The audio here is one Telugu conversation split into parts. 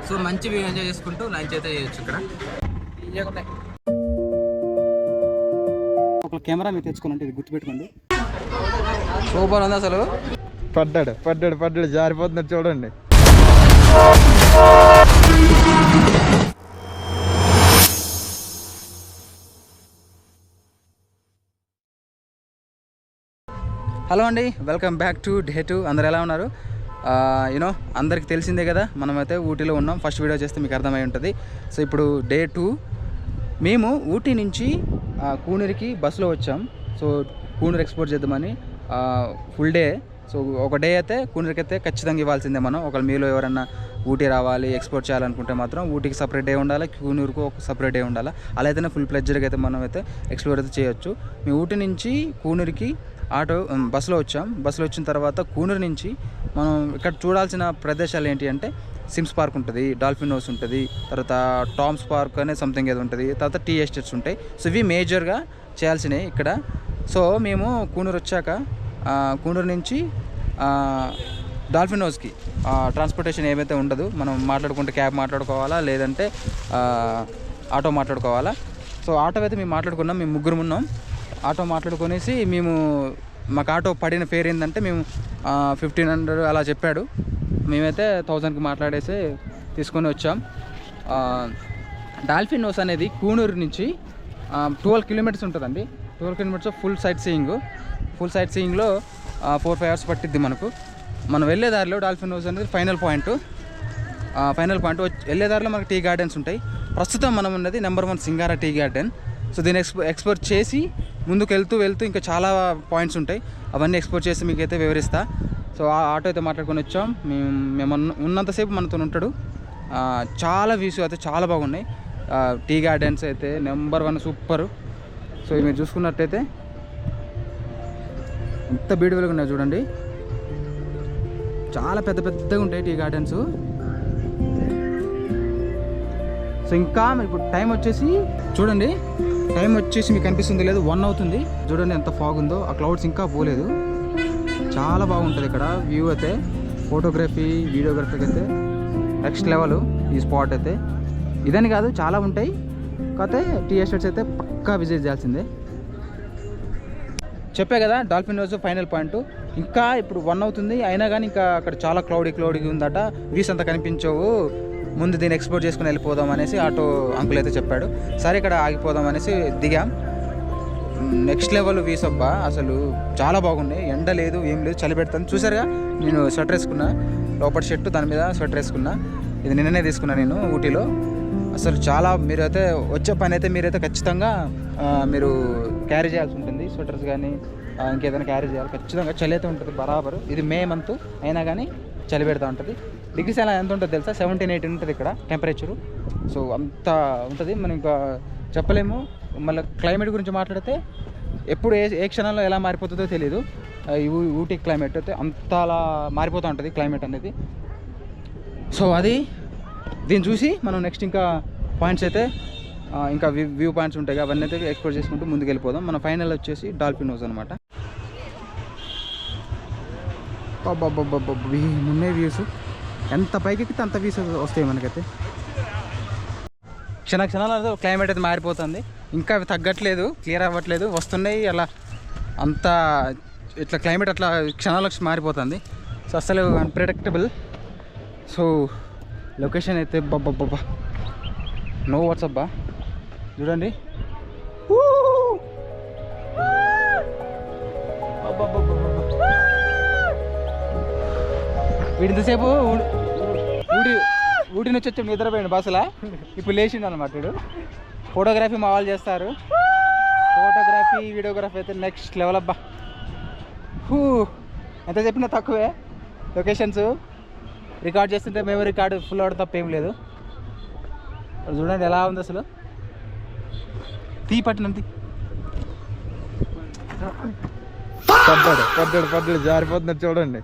సో మంచి వ్యూ ఎంజాయ్ చేసుకుంటూ లంచ్ అయితే చేయొచ్చు ఇక్కడ. ఒక కెమెరా మీరు తెచ్చుకోవాలంటే ఇది గుర్తుపెట్టుకోండి. సూపర్ ఉంది అసలు. పడ్డాడు జారిపోతున్నాడు చూడండి. హలో అండి, వెల్కమ్ బ్యాక్ టు డే 2. అందరు ఎలా ఉన్నారు? యూనో అందరికి తెలిసిందే కదా, మనమైతే ఊటీలో ఉన్నాం. ఫస్ట్ వీడియో చేస్తే మీకు అర్థమై ఉంటుంది. సో ఇప్పుడు డే 2 మేము ఊటీ నుంచి కూనూరుకి బస్సులో వచ్చాం. సో కూనూరు ఎక్స్పోర్ట్ చేద్దామని ఫుల్ డే. సో ఒక డే అయితే కూనూరుకి అయితే ఖచ్చితంగా ఇవ్వాల్సిందే మనం. ఒకవేళ మీలో ఎవరన్నా ఊటీ రావాలి ఎక్స్పోర్ట్ చేయాలనుకుంటే మాత్రం ఊటీకి సపరేట్ డే ఉండాలి, కూనూరుకు ఒక సపరేట్ డే ఉండాలి. అలా అయితేనే ఫుల్ ప్లెజర్గా అయితే మనం అయితే ఎక్స్ప్లోర్ అయితే చేయొచ్చు. మేము ఊటీ నుంచి కూనూరుకి బస్సులో వచ్చాం. బస్సులో వచ్చిన తర్వాత కూనూరు నుంచి మనం ఇక్కడ చూడాల్సిన ప్రదేశాలు ఏంటి అంటే సిమ్స్ పార్క్ ఉంటుంది, డాల్ఫిన్ హౌస్ ఉంటుంది, తర్వాత టామ్స్ పార్క్ అనే సంథింగ్ ఏదో ఉంటుంది, తర్వాత టీ ఎస్టేట్స్ ఉంటాయి. సో ఇవి మేజర్గా చేయాల్సినవి ఇక్కడ. సో మేము కూనూరు వచ్చాక కూనూరు నుంచి డాల్ఫిన్ హౌస్కి ట్రాన్స్పోర్టేషన్ ఏమైతే ఉండదు, మనం మాట్లాడుకుంటే క్యాబ్ మాట్లాడుకోవాలా, లేదంటే ఆటో మాట్లాడుకోవాలా. సో ఆటో అయితే మేము మాట్లాడుకున్నాం, మేము ముగ్గురు ఉన్నాం. ఆటో మాట్లాడుకొనేసి మాకు ఆటో పడిన ఫేర్ ఏంటంటే మేము 1500 అలా చెప్పాడు. మేమైతే 1000కి మాట్లాడేసి తీసుకొని వచ్చాం. డాల్ఫిన్ హౌస్ అనేది కూనూరు నుంచి 12 కిలోమీటర్స్ ఉంటుందండి. 12 కిలోమీటర్స్ ఫుల్ సైట్ సీయింగ్లో 4-5 అవర్స్ పట్టిద్ది మనకు. మనం వెళ్ళే దారిలో డాల్ఫిన్ హౌస్ అనేది ఫైనల్ పాయింట్. వెళ్ళే దారిలో మనకు టీ గార్డెన్స్ ఉంటాయి. ప్రస్తుతం మనం ఉన్నది నెంబర్ 1 సింగారా టీ గార్డెన్. సో దీన్ని ఎక్స్ప్లోర్ చేసి ముందుకు వెళ్తూ ఇంకా చాలా పాయింట్స్ ఉంటాయి, అవన్నీ ఎక్స్ప్లోర్ చేసి మీకైతే వివరిస్తా. సో ఆ ఆటో అయితే మాట్లాడుకొని వచ్చాం. మేము ఉన్నంతసేపు మనతో ఉంటాడు. చాలా వ్యూస్ అయితే చాలా బాగున్నాయి. టీ గార్డెన్స్ అయితే నెంబర్ 1 సూపరు. సో మీరు చూసుకున్నట్టయితే ఎంత బ్యూటిఫుల్గా ఉన్నాయి చూడండి. చాలా పెద్దగా ఉంటాయి టీ గార్డెన్స్. సో ఇంకా ఇప్పుడు టైం వచ్చేసి చూడండి, మీకు కనిపిస్తుంది లేదు, 1 అవుతుంది. చూడండి ఎంత ఫాగ్ ఉందో, ఆ క్లౌడ్స్ ఇంకా పోలేదు. చాలా బాగుంటుంది ఇక్కడ వ్యూ అయితే. ఫోటోగ్రఫీ వీడియోగ్రఫీకి అయితే నెక్స్ట్ లెవెల్ ఈ స్పాట్ అయితే. ఇదని కాదు చాలా ఉంటాయి, కాకపోతే టీ ఎస్టేట్స్ అయితే పక్కా విజిట్ చేయాల్సిందే. చెప్పే కదా డాల్ఫిన్ హౌస్ ఫైనల్ పాయింట్. ఇంకా ఇప్పుడు 1 అవుతుంది, అయినా కానీ ఇంకా అక్కడ చాలా క్లౌడీ ఉందట, వ్యూస్ అంతా కనిపించవు, ముందు దీన్ని ఎక్స్ప్లోర్ చేసుకుని వెళ్ళిపోదాం అనేసి ఆటో అంకుల్ అయితే చెప్పాడు. సరే ఇక్కడ ఆగిపోదాం అనేసి దిగాం. నెక్స్ట్ లెవెల్ వ్యూస్ అబ్బా, అసలు చాలా బాగున్నాయి. ఎండ లేదు, ఏం లేదు, చలి పెడతాను. చూసారుగా నేను స్వెటర్ వేసుకున్నా, లోపల షర్టు దాని మీద స్వెటర్ వేసుకున్నా. ఇది నిన్ననే తీసుకున్నా నేను ఊటీలో. అసలు చాలా మీరైతే వచ్చే పని అయితే మీరైతే ఖచ్చితంగా మీరు క్యారీ చేయాల్సి ఉంటుంది. స్వెటర్స్ కానీ ఇంకేదైనా క్యారీ చేయాలి ఖచ్చితంగా. చలి అయితే ఉంటుంది బరాబరు. ఇది మే మంత్ అయినా కానీ చలి పెడతా ఉంటుంది. డిగ్రీస్ ఎలా ఎంత ఉంటుంది తెలుసా? 17-18 ఉంటుంది ఇక్కడ టెంపరేచరు. సో అంత ఉంటుంది, మనం ఇంకా చెప్పలేము. మళ్ళీ క్లైమేట్ గురించి మాట్లాడితే ఎప్పుడు ఏ క్షణంలో ఎలా మారిపోతుందో తెలియదు. ఊటీ క్లైమేట్ అయితే అంత అలా మారిపోతూ ఉంటుంది క్లైమేట్ అనేది. సో దీన్ని చూసి మనం నెక్స్ట్ ఇంకా పాయింట్స్ అయితే ఇంకా వ్యూ పాయింట్స్ ఉంటాయి, అవన్నీ అయితే ఎక్స్ప్లోర్ చేసుకుంటూ ముందుకు వెళ్ళిపోదాం. మన ఫైనల్ వచ్చేసి డాల్ఫిన్ హౌస్ అనమాట. మున్నే వ్యూస్ ఎంత పైకి ఎక్కితే అంత వ్యూస్ వస్తాయి మనకైతే. క్షణాలు క్లైమేట్ అయితే మారిపోతుంది, ఇంకా అవి తగ్గట్లేదు, క్లియర్ అవ్వట్లేదు, వస్తున్నాయి అలా. అంతా ఇట్లా క్లైమేట్ అట్లా క్షణాలకు మారిపోతుంది. సో అసలు అన్ప్రెడిక్టబుల్. సో లొకేషన్ అయితే బాబా నో వాట్సాప్ బా, చూడండి. వీడింతసేపు ఊటి నుంచి వచ్చి నిద్రపోయాడు బస్సులా, ఇప్పుడు లేచిండు అనమాట వీడు. ఫోటోగ్రఫీ మా వాళ్ళు చేస్తారు, ఫోటోగ్రఫీ వీడియోగ్రఫీ అయితే నెక్స్ట్ లెవెల్ అబ్బా. ఎంత చెప్పినా తక్కువే. లొకేషన్స్ రికార్డ్ చేస్తుంటే మెమరీ కార్డు ఫుల్ అవడం తప్ప ఏం లేదు. చూడండి ఎలా ఉంది అసలు, పట్టినంది. పడ్డాడు జారిపోతున్నాడు చూడండి.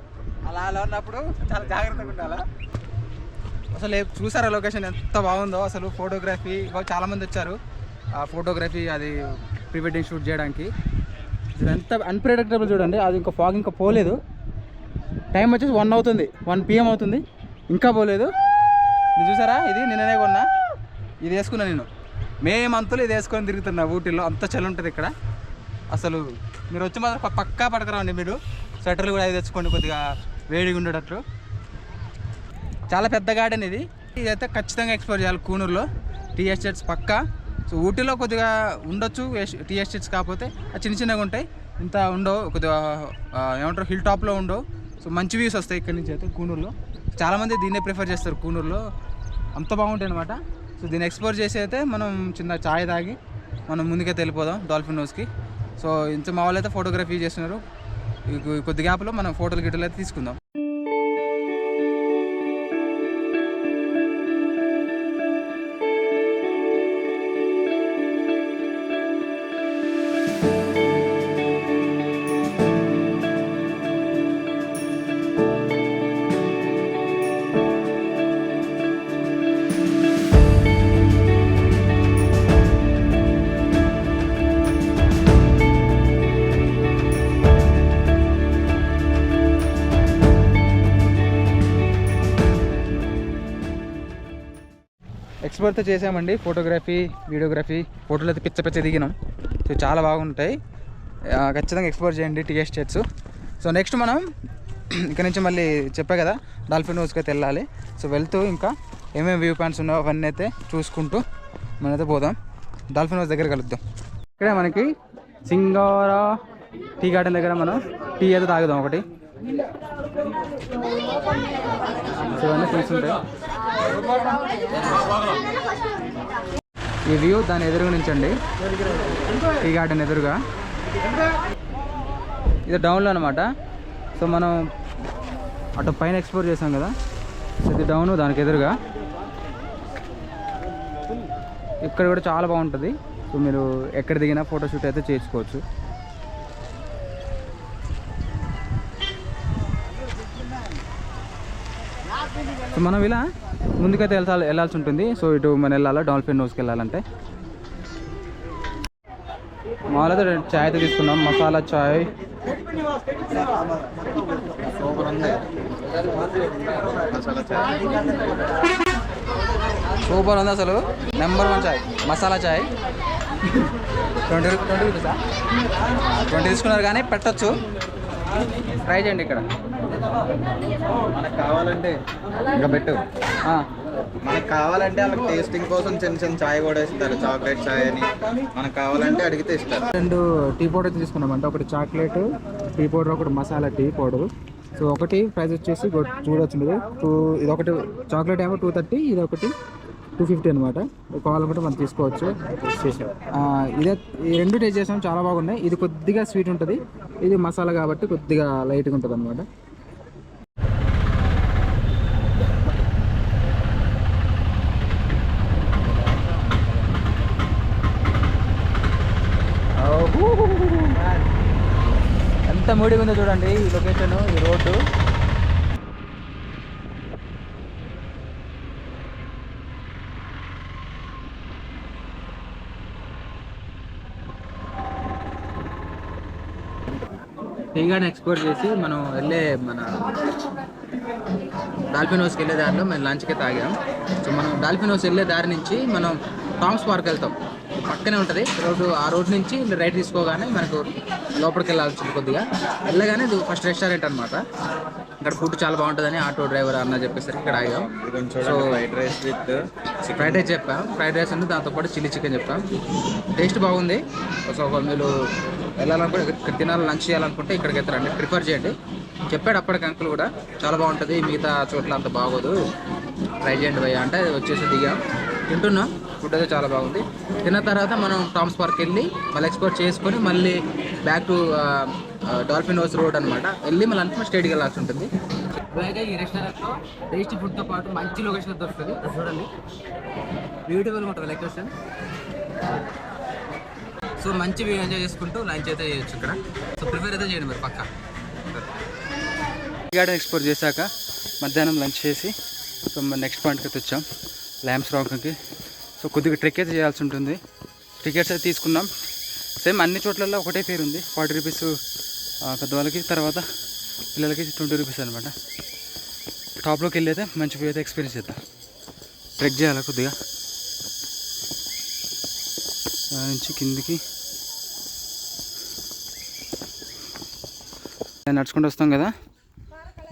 అలా ఉన్నప్పుడు చాలా జాగ్రత్తగా ఉండాలా. అసలు చూసారా లొకేషన్ ఎంత బాగుందో అసలు. ఫోటోగ్రఫీ చాలామంది వచ్చారు, ఆ ఫోటోగ్రఫీ అది ప్రీ వెడ్డింగ్ షూట్ చేయడానికి. ఎంత అన్ప్రెడిక్టబుల్ చూడండి. అది ఇంకా ఫాగ్ ఇంకా పోలేదు. టైం వచ్చేసి 1 అవుతుంది, 1 PM అవుతుంది, ఇంకా పోలేదు. ఇది చూసారా, ఇది నిన్ననే కొన్నా. ఇది వేసుకున్నా నేను మే మంత్లో ఇది వేసుకొని తిరుగుతున్నా. ఊటీలో అంత చలి ఉంటుంది ఇక్కడ అసలు. మీరు వచ్చి మాత్రం పక్కా పడకరండి. మీరు స్వెటర్లు కూడా అది తెచ్చుకోండి, కొద్దిగా వేడిగా ఉండేటట్లు. చాలా పెద్ద గార్డెన్ ఇది. ఇదైతే ఖచ్చితంగా ఎక్స్ప్లోర్ చేయాలి కూనూరులో. టీ ఎస్టేట్స్ పక్కా. సో ఊటీలో కొద్దిగా ఉండొచ్చు టీ ఎస్టేట్స్, కాకపోతే చిన్న చిన్నగా ఉంటాయి, ఇంత ఉండవు. కొద్దిగా ఏమంటారు, హిల్ టాప్లో ఉండవు. సో మంచి వ్యూస్ వస్తాయి ఇక్కడ నుంచి అయితే కూనూరులో. చాలామంది దీన్నే ప్రిఫర్ చేస్తారు కూనూరులో, అంత బాగుంటాయి అనమాట. సో దీన్ని ఎక్స్ప్లోర్ చేసి అయితే మనం చిన్న ఛాయ్ తాగి మనం ముందుకైతే వెళ్ళిపోదాం డాల్ఫిన్ నోస్కి. సో ఇంత మా వాళ్ళు అయితే ఫోటోగ్రఫీ చేస్తున్నారు. కొద్ది గ్యాప్లో మనం ఫోటోలు గిట్టలు అయితే తీసుకుందాం. ఎక్స్ప్లోర్ అయితే చేసామండి, ఫోటోగ్రఫీ వీడియోగ్రఫీ, ఫోటోలు అయితే పిచ్చ దిగినాం. సో చాలా బాగుంటాయి, ఖచ్చితంగా ఎక్స్ప్లోర్ చేయండి టీ ఎస్టేట్స్. సో నెక్స్ట్ మనం ఇక్కడ నుంచి మళ్ళీ చెప్పా కదా డాల్ఫిన్ నోస్కి అయితే వెళ్ళాలి. సో వెళ్తూ ఇంకా ఏమేమి వ్యూ పాయింట్స్ ఉన్నాయో అవన్నీ అయితే చూసుకుంటూ మనమైతే పోదాం. డాల్ఫిన్ హౌస్ దగ్గర కలుద్దాం. ఇక్కడే మనకి సింగారా టీ గార్డెన్ దగ్గర మనం టీ అయితే తాగుదాం ఒకటి. సో అన్నీ చూస్తుంటాయి. ఈ వ్యూ దాని ఎదురుగా నుంచండి, టీ గార్డెన్ ఎదురుగా. ఇది డౌన్లో అనమాట. సో మనం అటు పైన ఎక్స్ప్లోర్ చేసాం కదా, సో ఇది డౌన్, దానికి ఎదురుగా. ఇక్కడ కూడా చాలా బాగుంటుంది. సో మీరు ఎక్కడ దిగినా ఫోటోషూట్ అయితే చేసుకోవచ్చు. సో మనం ఇలా ముందుకైతే వెళ్ళాల్సి ఉంటుంది. సో ఇటు మనం వెళ్ళాలా డాల్ఫిన్ నోస్కి వెళ్ళాలంటే. మామూలుగా చాయ్ అయితే తీసుకున్నాం, మసాలా చాయ్. సూపర్ ఉంది అసలు, నెంబర్ 1 చాయ్, మసాలా చాయ్. 20 రూపీసా? 20 తీసుకున్నారు కానీ పెట్టచ్చు, ట్రై చేయండి ఇక్కడ. మనకు కావాలంటే ఇంకా పెట్టు. మనకు కావాలంటే వాళ్ళకి టేస్టింగ్ కోసం చిన్న చిన్న చాయ్ కూడా ఇస్తారు, చాక్లెట్ చాయ్ అని. మనకు కావాలంటే అడిగితే ఇస్తారు. 2 టీ పౌడర్ తీసుకున్నామంటే, ఒకటి చాక్లెట్ టీ పౌడర్, ఒకటి మసాలా టీ పౌడర్. సో ఒకటి ప్రైస్ వచ్చేసి చూడొచ్చు మీరు, ఇది ఒకటి చాక్లెట్ ఏమో 230, ఇది ఒకటి 250 అనమాట. కావాలనుకుంటే మనం తీసుకోవచ్చు. ఇదే ఈ 2 టేస్ట్ చేసాం, చాలా బాగున్నాయి. ఇది కొద్దిగా స్వీట్ ఉంటుంది, ఇది మసాలా కాబట్టి కొద్దిగా లైట్గా ఉంటుంది అనమాట. ఎంత మూడిగా ఉందో చూడండి ఈ లొకేషన్, ఈ రోడ్డు. టీ గార్డెన్ ఎక్స్ప్లోర్ చేసి మనం మన డాల్ఫిన్ హౌస్కి వెళ్ళే దారిలో మేము లంచ్కి తాగాం. సో మనం డాల్ఫిన్ హౌస్ వెళ్ళే దారి నుంచి మనం టామ్స్ పార్క్ వెళ్తాం, పక్కనే ఉంటుంది ఆ రోడ్ నుంచి రైట్ తీసుకోగానే మనకు లోపలికి వెళ్ళాల్సి కొద్దిగా వెళ్ళగానే ఇది ఫస్ట్ రెస్టారెంట్ అనమాట. ఇక్కడ ఫుడ్ చాలా బాగుంటుందని ఆటో డ్రైవర్ అన్న చెప్పేసరికి ఇక్కడ ఆగాం. సో ఫ్రైడ్ రైస్ చెప్పాం, ఫ్రైడ్ రైస్ ఉంది, దాంతోపాటు చిల్లీ చికెన్ చెప్పాం. టేస్ట్ బాగుంది. సో మీరు వెళ్ళాలనుకుంటే, ఇక్కడ తినాలి, లంచ్ చేయాలనుకుంటే ఇక్కడికి అయితే రండి, ప్రిఫర్ చేయండి. చెప్పాడు అప్పటికి అంకుల్ కూడా, చాలా బాగుంటుంది, మిగతా చోట్ల అంత బాగోదు, ట్రై చేయండి భయ్య అంటే వచ్చేసి దిగాం, తింటున్నాం. ఫుడ్ అయితే చాలా బాగుంది. తిన్న తర్వాత మనం టామ్స్ పార్క్ వెళ్ళి మళ్ళీ ఎక్స్ప్లోర్ చేసుకొని మళ్ళీ back to dolphin house road అనమాట వెళ్ళి మళ్ళీ అంతా స్టేట్కి వెళ్ళాల్సి ఉంటుంది. అలాగే ఈ రెస్టారెంట్లో టేస్టీ ఫుడ్తో పాటు మంచి లొకేషన్ దొరుకుతుంది. చూడండి, బ్యూటిఫుల్గా ఉంటుంది లొకేషన్. సో మంచి వ్యూ ఎంజాయ్ చేసుకుంటూ లంచ్ అయితే చేయొచ్చు ఇక్కడ. సో ప్రిపేర్ అయితే చేయండి మరి పక్కా. గార్డెన్ ఎక్స్ప్లోర్ చేశాక మధ్యాహ్నం లంచ్ చేసి సో నెక్స్ట్ పాయింట్కి అయితే వచ్చాం, ల్యాంప్స్ రాక్కి. సో కొద్దిగా ట్రెక్ అయితే చేయాల్సి ఉంటుంది. టికెట్స్ అయితే తీసుకున్నాం. సేమ్ అన్ని చోట్లలో ఒకటే ఫేర్ ఉంది, 40 రూపీస్ పెద్దవాళ్ళకి, తర్వాత పిల్లలకి 20 రూపీస్ అనమాట. టాప్లోకి వెళ్ళి అయితే మంచి వ్యూ అయితే ఎక్స్పీరియన్స్ చేద్దాం. ట్రెక్ చేయాలి కొద్దిగా దాని నుంచి కిందికి నడుచుకుంటూ వస్తాం కదా,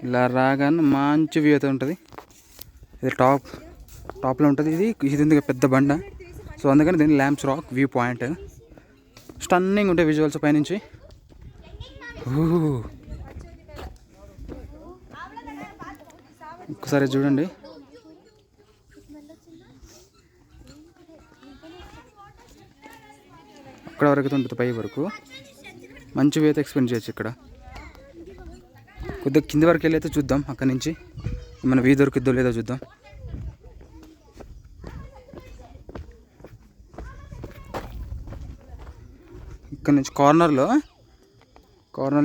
ఇలా రాగానే మంచి వ్యూ అయితే ఉంటుంది. ఇది టాప్లో ఉంటుంది. ఇది ఉంది పెద్ద బండ, సో అందుకని దీన్ని lamps rock view point. Stunning ఉంటాయి విజువల్స్ పైనుంచి. ఒకసారి చూడండి. అక్కడ వరకు ఉంటుంది, పై వరకు మంచి వ్యూ అయితే ఎక్స్పీరియన్స్ చేయొచ్చు. ఇక్కడ కొద్దిగా కింది వరకు వెళ్ళి అయితే చూద్దాం. అక్కడి నుంచి మన వ్యూ దొరికిద్దో లేదో చూద్దాం. ఇక్కడ నుంచి కార్నర్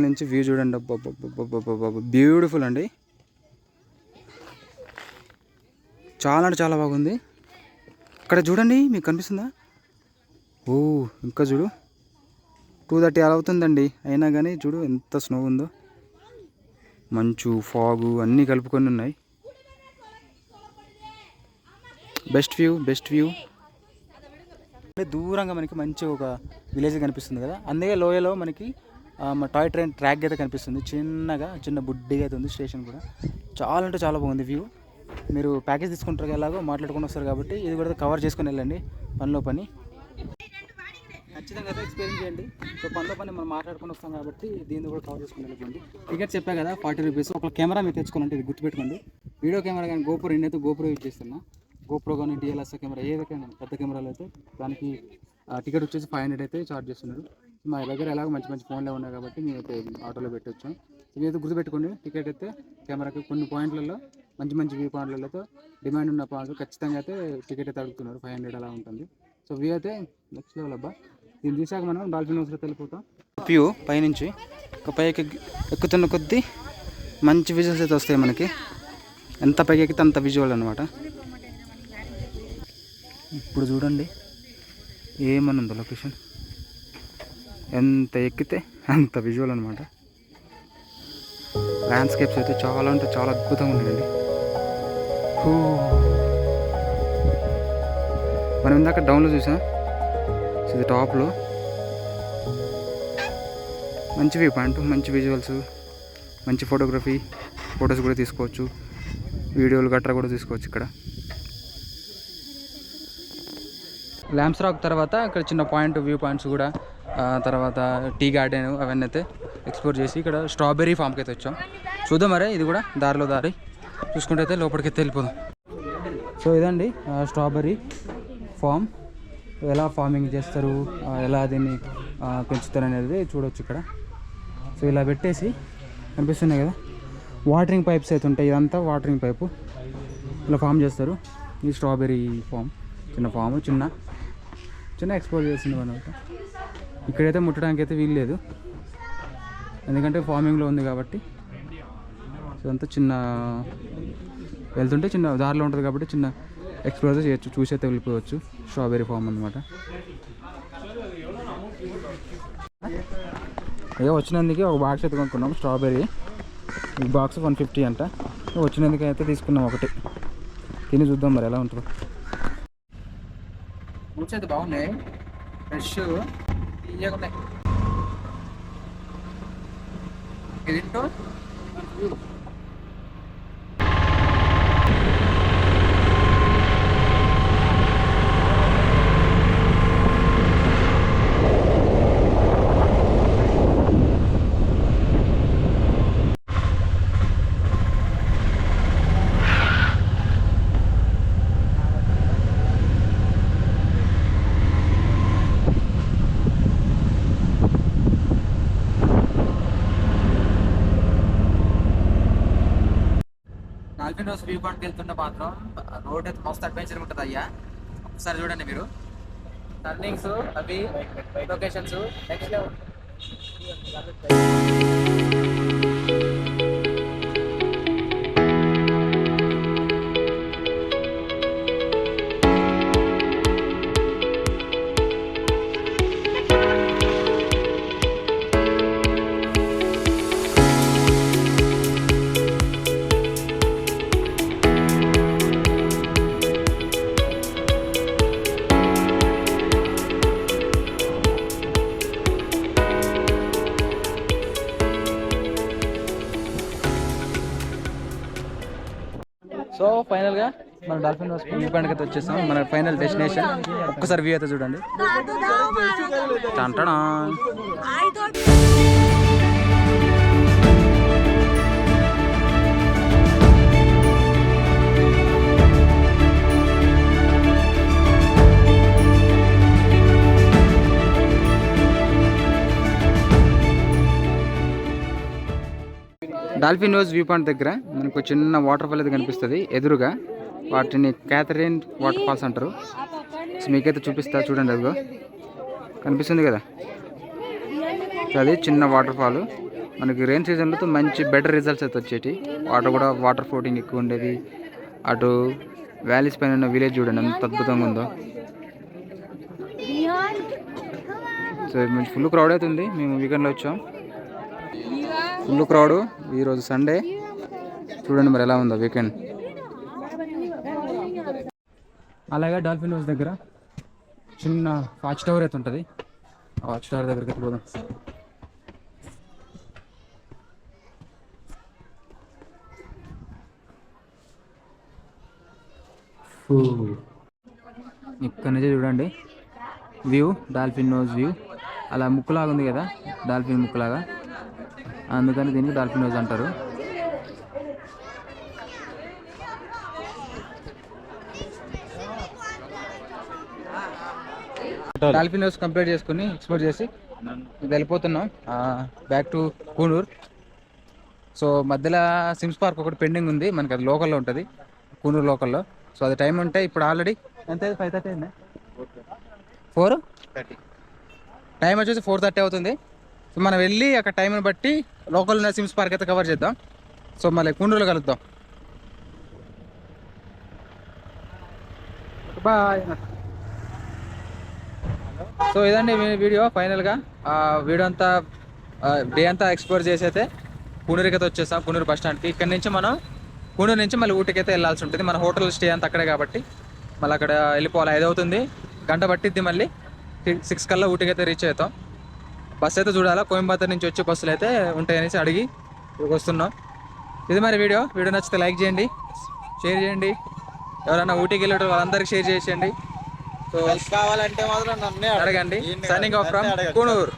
నుంచి వ్యూ చూడండి. అబ్బా బ్యూటిఫుల్ అండి. చాలా అంటే చాలా బాగుంది. ఇక్కడ చూడండి, మీకు కనిపిస్తుందా? ఓ ఇంకా చూడు, 2:30 అలా అవుతుందండి. అయినా కానీ చూడు ఎంత స్నో ఉందో. మంచు, ఫాగు అన్నీ కలుపుకొని ఉన్నాయి. Best view. దూరంగా మనకి మంచి ఒక విలేజ్ కనిపిస్తుంది కదా, అందుకే లోయలో మనకి టాయ్ ట్రైన్ ట్రాక్ అయితే కనిపిస్తుంది. చిన్న బుడ్డిగా అయితే ఉంది. స్టేషన్ కూడా చాలా అంటే చాలా బాగుంది వ్యూ. మీరు ప్యాకేజ్ తీసుకుంటారు ఎలాగో మాట్లాడుకుని వస్తారు కాబట్టి ఇది కూడా కవర్ చేసుకొని వెళ్ళండి. పనిలో పని ఖచ్చితంగా అయితే ఎక్స్పీరియన్స్ చేయండి. సో పనిలో పని మనం మాట్లాడుకుని వస్తాం కాబట్టి దీన్ని కూడా కవర్ చేసుకుని వెళ్ళండి. టికెట్ చెప్పా కదా 40 రూపీస్. ఒక కెమెరా మీరు తెచ్చుకోవాలంటే ఇది గుర్తుపెట్టుకోండి. వీడియో కెమెరా కానీ గోప్రో, నేనైతే గోప్రో యూజ్ చేస్తున్నా. గోప్రో కానీ DSLR కెమెరా ఏదైనా పెద్ద కెమెరాలు అయితే దానికి టికెట్ వచ్చేసి 500 అయితే ఛార్జ్ చేస్తున్నారు. మా దగ్గర ఎలాగో మంచి ఫోన్లే ఉన్నాయి కాబట్టి మేమైతే ఆటోలో పెట్టవచ్చు. మీరైతే గుర్తుపెట్టుకోండి, టికెట్ అయితే కెమెరాకి కొన్ని పాయింట్లలో మంచి వ్యూ పాయింట్లలో అయితే డిమాండ్ ఉన్న పాయింట్లు ఖచ్చితంగా అయితే టికెట్ అయితే అడుగుతున్నారు. 500 అలా ఉంటుంది. సో వ్యూ అయితే నెక్స్ట్ లెవెల్ అబ్బా. దీన్ని చూసాక మనం డాల్ఫిన్ హౌస్లో వెళ్ళిపోతాం. వ్యూ పైనుంచి పైకి ఎక్కుతున్న కొద్దీ మంచి విజువల్స్ అయితే వస్తాయి మనకి. ఎంత పైకి ఎక్కితే అంత విజువల్ అనమాట. ఇప్పుడు చూడండి ఏమని ఉందో లొకేషన్. ఎంత ఎక్కితే అంత విజువల్ అనమాట. ల్యాండ్స్కేప్స్ అయితే చాలా అంటే చాలా అద్భుతంగా ఉన్నాయండి. మనం ఇందాక డౌన్లో చూసాం, ఇది టాప్లో మంచి వ్యూ పాయింట్, మంచి విజువల్స్, మంచి ఫొటోస్ కూడా తీసుకోవచ్చు. వీడియోలు గట్రా కూడా తీసుకోవచ్చు. ఇక్కడ ల్యాంప్స్ రాక్ తర్వాత ఇక్కడ చిన్న వ్యూ పాయింట్స్ కూడా, తర్వాత టీ గార్డెన్ అవన్నీ అయితే ఎక్స్ప్లోర్ చేసి ఇక్కడ స్ట్రాబెర్రీ ఫామ్కి అయితే వచ్చాం. చూద్దాం మరి ఇది కూడా దారి చూసుకుంటే అయితే లోపలికి అయితే వెళ్ళిపోదాం. సో ఇదండి స్ట్రాబెర్రీ ఫామ్. ఎలా ఫార్మింగ్ చేస్తారు, ఎలా దీన్ని పెంచుతారు అనేది చూడవచ్చు ఇక్కడ. సో ఇలా పెట్టేసి కనిపిస్తున్నాయి కదా, వాటరింగ్ పైప్స్ అయితే ఉంటాయి. ఇదంతా వాటరింగ్ పైపు ఇలా ఫామ్ చేస్తారు. ఈ స్ట్రాబెర్రీ ఫామ్ చిన్న ఎక్స్ప్లోర్ చేసింది అనమాట. ఇక్కడైతే ముట్టడానికి అయితే వీలు లేదు, ఎందుకంటే ఫార్మింగ్లో ఉంది కాబట్టి. సో అంతా వెళ్తుంటే చిన్న దారిలో ఉంటుంది కాబట్టి చిన్న ఎక్స్ప్లోర్ చేయొచ్చు, చూసి అయితే వెళ్ళిపోవచ్చు. స్ట్రాబెర్రీ ఫామ్ అనమాట. వచ్చినందుకే ఒక బాక్స్ అయితే కొనుక్కున్నాం స్ట్రాబెర్రీ. ఈ బాక్స్ 150 అంట. వచ్చినందుకు అయితే తీసుకున్నాం ఒకటి. తిని చూద్దాం మరి ఎలా ఉంటుందో. ఫ్రూట్స్ అయితే బాగున్నాయి, ఫ్రెష్ తీయగా ఉన్నాయి. ఇది డాల్ఫిన్ హౌస్ వ్యూ పాయింట్కి వెళ్తుంటే మాత్రం రోడ్ అయితే మస్తు అడ్వెంచర్ ఉంటుంది అయ్యా. ఒకసారి చూడండి మీరు, టర్నింగ్స్ అవి లొకేషన్స్ నెక్స్ట్ లెవెల్. మన డాల్ఫిన్ వ్యూ పాయింట్కి అయితే వచ్చేసాం. మన ఫైనల్ డెస్టినేషన్ ఒక్కసారి వ్యూ అయితే చూడండి. టంటడా. డాల్ఫిన్ నోస్ వ్యూ పాయింట్ దగ్గర మనకు చిన్న వాటర్ ఫాల్ అయితే కనిపిస్తుంది ఎదురుగా. వాటిని క్యాథరిన్ వాటర్ ఫాల్స్ అంటారు. సో మీకైతే చూపిస్తా చూడండి, అదిగో కనిపిస్తుంది కదా, అది చిన్న వాటర్ ఫాల్. మనకి రెయిన్ సీజన్లో మంచి బెటర్ రిజల్ట్స్ అయితే వచ్చేటి. వాటర్ ఫ్లోటింగ్ ఎక్కువ ఉండేది. అటు వ్యాలీస్ పైన ఉన్న విలేజ్ చూడండి ఎంత అద్భుతంగా ఉందో. సో మంచి ఫుల్ క్రౌడ్ అవుతుంది. మేము వీకెండ్లో వచ్చాం, ఫుల్ క్రౌడ్. ఈరోజు సండే చూడండి మరి ఎలా ఉందో వీకెండ్. అలాగే డాల్ఫిన్ హౌస్ దగ్గర చిన్న వాచ్ టవర్ అయితే ఉంటుంది. ఆ వాచ్ టవర్ దగ్గరికి అయితే పోదాం. ఇక్కడ నుంచి చూడండి వ్యూ, డాల్ఫిన్ నోస్ వ్యూ. అలా ముక్కులాగా ఉంది కదా, డాల్ఫిన్ ముక్కులాగా, అందుకని దీనికి డాల్ఫిన్ నోస్ అంటారు. డాల్ఫిన్ హౌస్ కంప్లీట్ చేసుకుని ఎక్స్ప్లోర్ చేసి వెళ్ళిపోతున్నాం బ్యాక్ టు కూనూర్. సో మధ్యలో సిమ్స్ పార్క్ ఒకటి పెండింగ్ ఉంది మనకి, అది లోకల్లో ఉంటుంది, కూనూరు లోకల్లో. సో అది టైం ఉంటే ఇప్పుడు ఆల్రెడీ ఎంత 5:30 అయిందా, 4:30 టైం వచ్చేసి 4:30 అవుతుంది. సో మనం వెళ్ళి అక్కడ టైంని బట్టి లోకల్ ఉన్న సిమ్స్ పార్క్ అయితే కవర్ చేద్దాం. సో మళ్ళీ కూనూరులో కలుద్దాం. బాయ్. సో ఇదండి వీడియో. ఫైనల్గా వీడియో అంతా డే అంతా ఎక్స్ప్లోర్ చేసి అయితే కూనూరుకి అయితే వచ్చేసాం, కూనూరు బస్ స్టాండ్కి. ఇక్కడ నుంచి మనం కూనూరు నుంచి మళ్ళీ ఊటీకి అయితే వెళ్ళాల్సి ఉంటుంది. మన హోటల్ స్టే అంతా అక్కడే కాబట్టి మళ్ళీ అక్కడ వెళ్ళిపోవాలి. 5 అవుతుంది, గంట పట్టిద్ది. మళ్ళీ 6 కల్లా ఊటీకి అయితే రీచ్ అవుతాం. బస్సు అయితే చూడాలా, కోయంబత్తూర్ నుంచి వచ్చే బస్సులు అయితే ఉంటాయనేసి అడిగి వస్తున్నాం. ఇది మరి వీడియో నచ్చితే లైక్ చేయండి, షేర్ చేయండి. ఎవరైనా ఊటీకి వెళ్ళేటప్పుడు వాళ్ళందరికీ షేర్ చేసేయండి. సో కావాలంటే మాత్రం నన్నే అడగండి. Signing off from Coonoor.